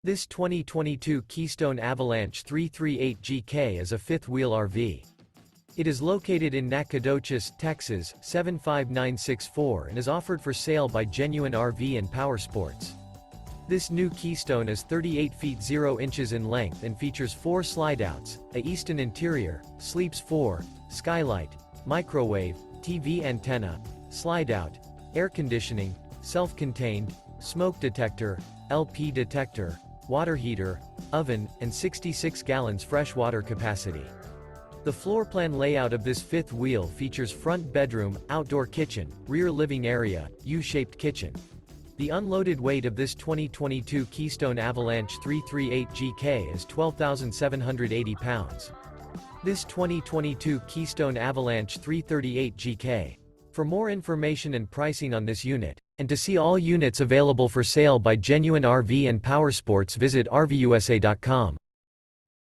This 2022 Keystone Avalanche 338GK is a fifth-wheel RV. It is located in Nacogdoches, Texas, 75964 and is offered for sale by Genuine RV Powersports. This new Keystone is 38 feet 0 inches in length and features 4 slideouts, a Easton interior, sleeps 4, skylight, microwave, TV antenna, slideout, air conditioning, self-contained, smoke detector, LP detector, water heater, oven, and 66 gallons fresh water capacity. The floor plan layout of this fifth wheel features front bedroom, outdoor kitchen, rear living area, U-shaped kitchen. The unloaded weight of this 2022 Keystone Avalanche 338GK is 12,780 pounds. This 2022 Keystone Avalanche 338GK. For more information and pricing on this unit, and to see all units available for sale by Genuine RV Powersports, visit RVUSA.com.